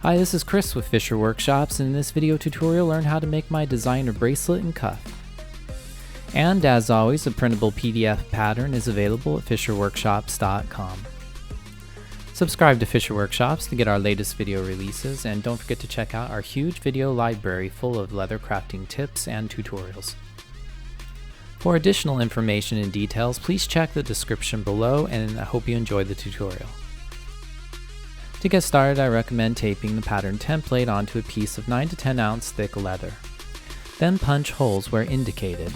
Hi, this is Chris with Fischer Workshops, and in this video tutorial learn how to make my designer bracelet and cuff. And as always, a printable PDF pattern is available at fischerworkshops.com. Subscribe to Fischer Workshops to get our latest video releases, and don't forget to check out our huge video library full of leather crafting tips and tutorials. For additional information and details, please check the description below, and I hope you enjoy the tutorial. To get started, I recommend taping the pattern template onto a piece of 9 to 10 ounce thick leather. Then punch holes where indicated.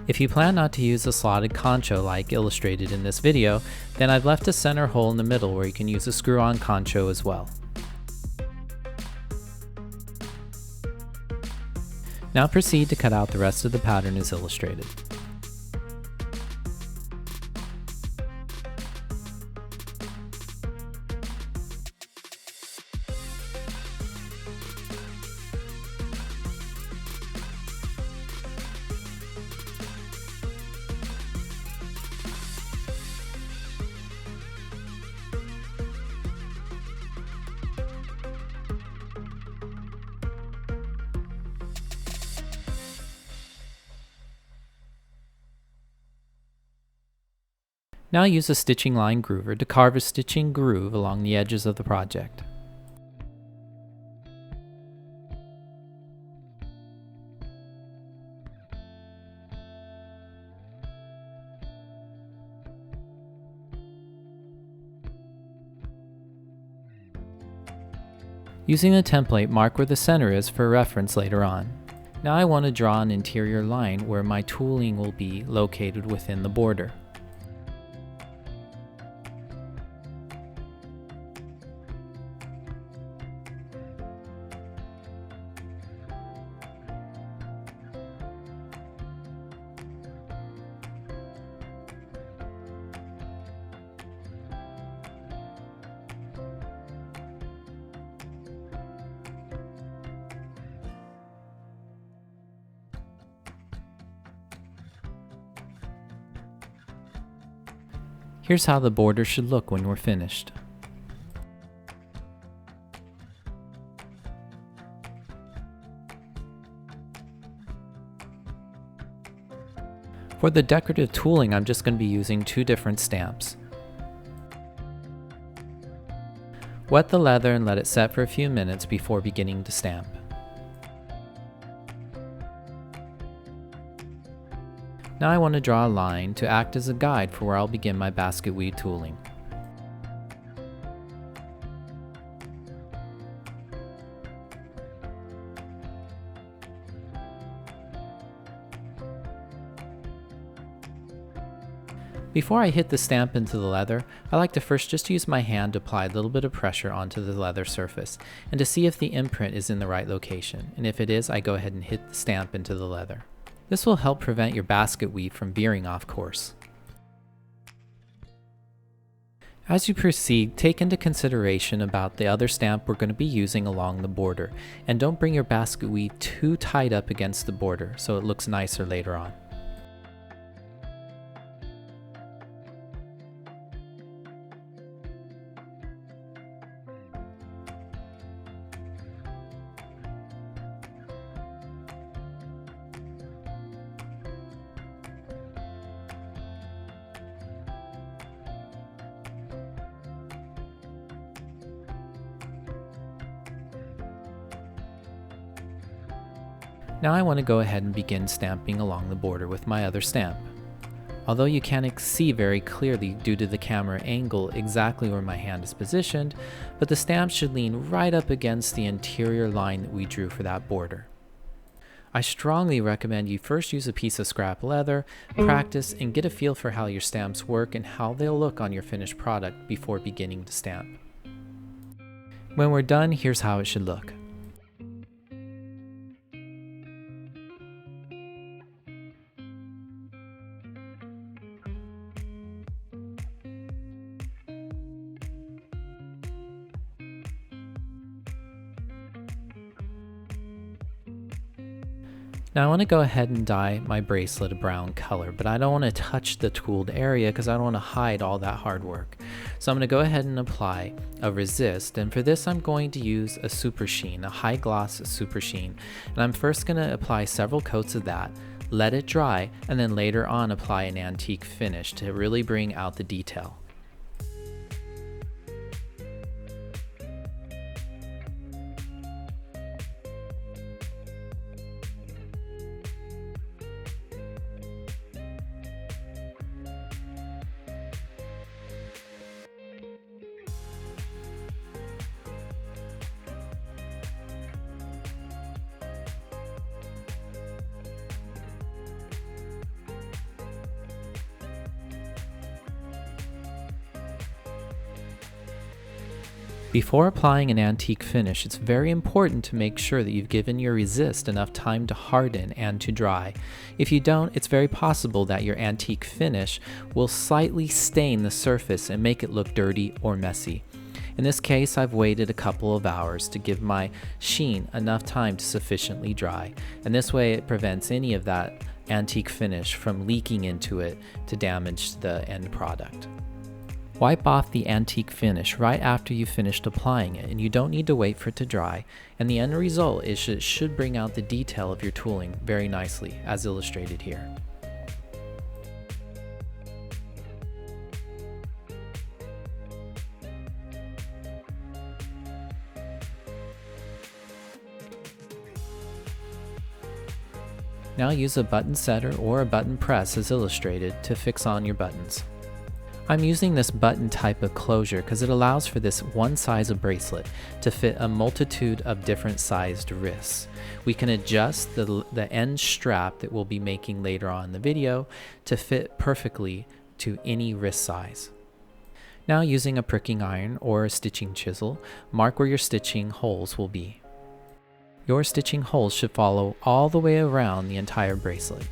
If you plan not to use a slotted concho like illustrated in this video, then I've left a center hole in the middle where you can use a screw-on concho as well. Now proceed to cut out the rest of the pattern as illustrated. Now use a stitching line groover to carve a stitching groove along the edges of the project. Using the template, mark where the center is for reference later on. Now I want to draw an interior line where my tooling will be located within the border. Here's how the border should look when we're finished. For the decorative tooling, I'm just going to be using 2 different stamps. Wet the leather and let it set for a few minutes before beginning to stamp. Now I want to draw a line to act as a guide for where I'll begin my basket weave tooling. Before I hit the stamp into the leather, I like to first just use my hand to apply a little bit of pressure onto the leather surface and to see if the imprint is in the right location, and if it is, I go ahead and hit the stamp into the leather. This will help prevent your basket weave from veering off course. As you proceed, take into consideration about the other stamp we're going to be using along the border, and don't bring your basket weave too tight up against the border so it looks nicer later on. Now I want to go ahead and begin stamping along the border with my other stamp. Although you can't see very clearly due to the camera angle exactly where my hand is positioned, but the stamp should lean right up against the interior line that we drew for that border. I strongly recommend you first use a piece of scrap leather, practice, and get a feel for how your stamps work and how they'll look on your finished product before beginning to stamp. When we're done, here's how it should look. Now I want to go ahead and dye my bracelet a brown color, but I don't want to touch the tooled area because I don't want to hide all that hard work. So I'm going to go ahead and apply a resist, and for this I'm going to use a super sheen, a high gloss super sheen. And I'm first going to apply several coats of that, let it dry, and then later on apply an antique finish to really bring out the detail. Before applying an antique finish, it's very important to make sure that you've given your resist enough time to harden and to dry. If you don't, it's very possible that your antique finish will slightly stain the surface and make it look dirty or messy. In this case, I've waited a couple of hours to give my sheen enough time to sufficiently dry, and this way it prevents any of that antique finish from leaking into it to damage the end product. Wipe off the antique finish right after you've finished applying it, and you don't need to wait for it to dry, and the end result is it should bring out the detail of your tooling very nicely, as illustrated here. Now use a button setter or a button press as illustrated to fix on your buttons. I'm using this button type of closure because it allows for this one size of bracelet to fit a multitude of different sized wrists. We can adjust the end strap that we'll be making later on in the video to fit perfectly to any wrist size. Now using a pricking iron or a stitching chisel, mark where your stitching holes will be. Your stitching holes should follow all the way around the entire bracelet.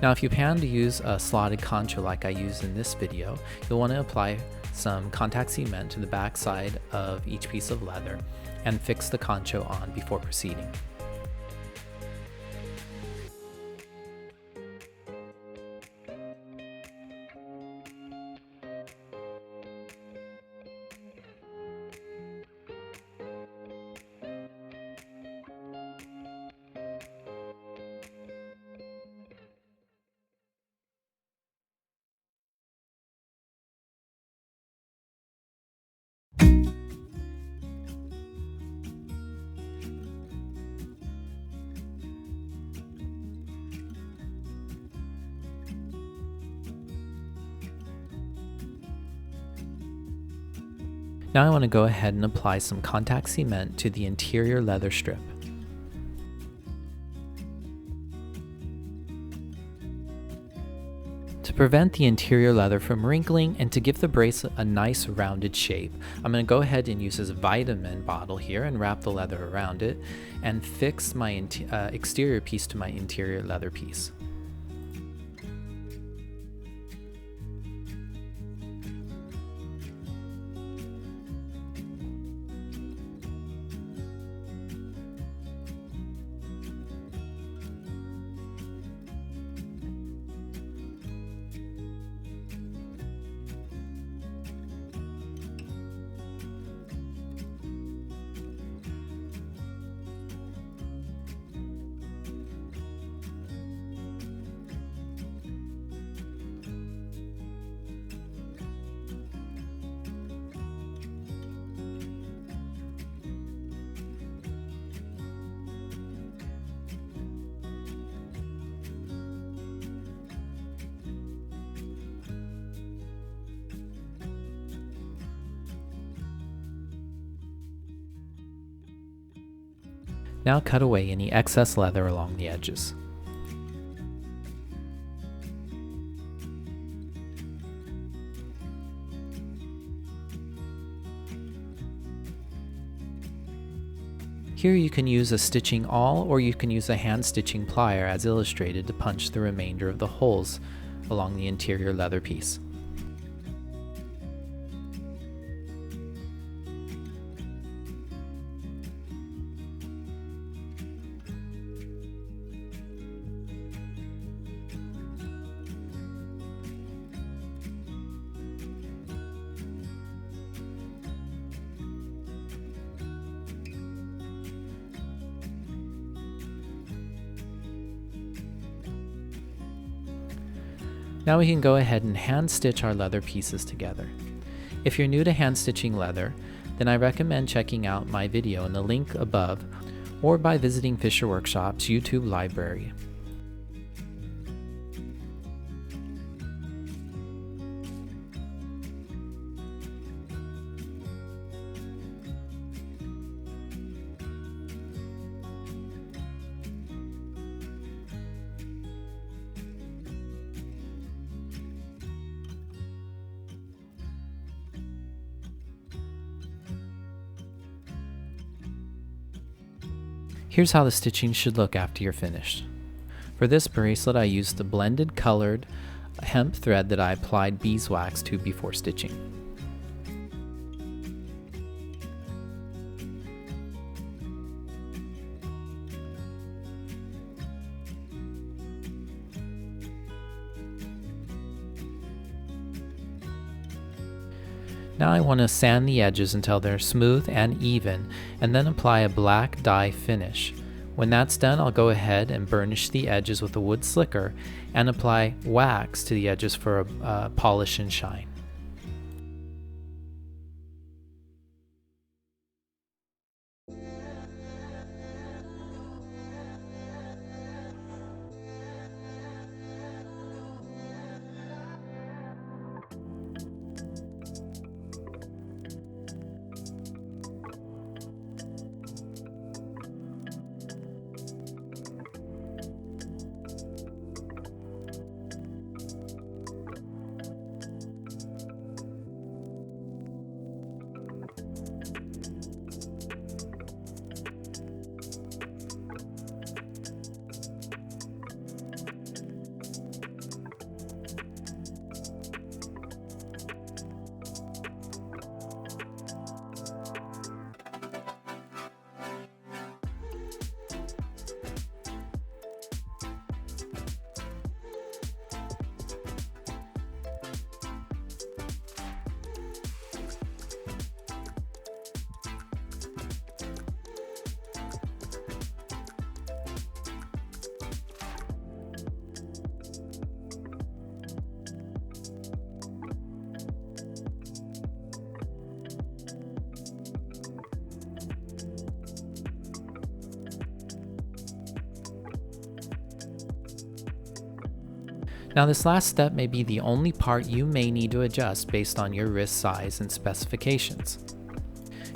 Now if you plan to use a slotted concho like I used in this video, you'll want to apply some contact cement to the back side of each piece of leather and fix the concho on before proceeding. Now I want to go ahead and apply some contact cement to the interior leather strip. To prevent the interior leather from wrinkling and to give the bracelet a nice rounded shape, I'm going to go ahead and use this vitamin bottle here and wrap the leather around it and fix my exterior piece to my interior leather piece. Now cut away any excess leather along the edges. Here you can use a stitching awl, or you can use a hand stitching plier as illustrated to punch the remainder of the holes along the interior leather piece. Now we can go ahead and hand stitch our leather pieces together. If you're new to hand stitching leather, then I recommend checking out my video in the link above or by visiting Fischer Workshops' YouTube library. Here's how the stitching should look after you're finished. For this bracelet, I used the blended colored hemp thread that I applied beeswax to before stitching. Now I want to sand the edges until they're smooth and even, and then apply a black dye finish. When that's done, I'll go ahead and burnish the edges with a wood slicker and apply wax to the edges for a polish and shine. Now this last step may be the only part you may need to adjust based on your wrist size and specifications.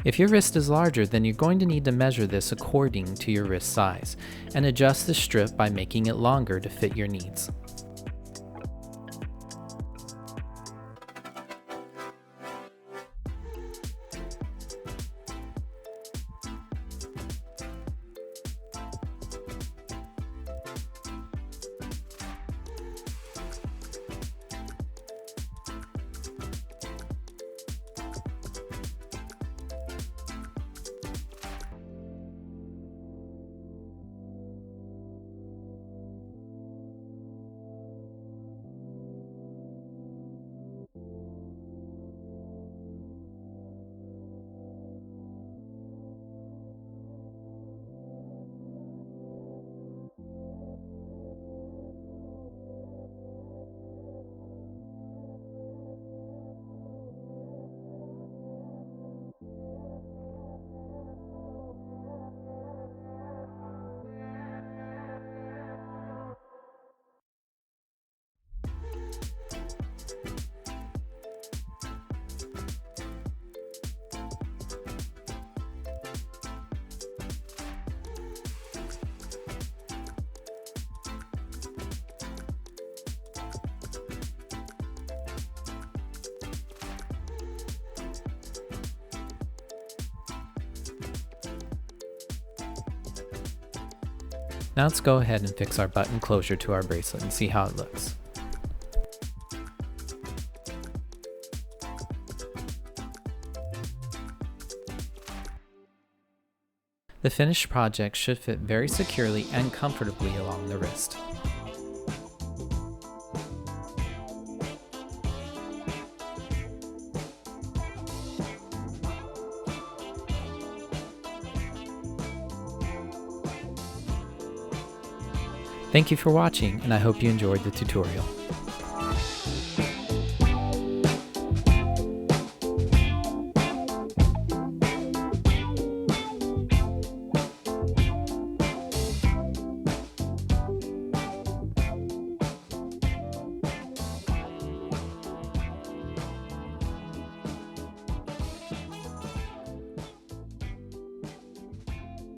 If your wrist is larger, then you're going to need to measure this according to your wrist size and adjust the strip by making it longer to fit your needs. Now let's go ahead and fix our button closure to our bracelet and see how it looks. The finished project should fit very securely and comfortably along the wrist. Thank you for watching, and I hope you enjoyed the tutorial.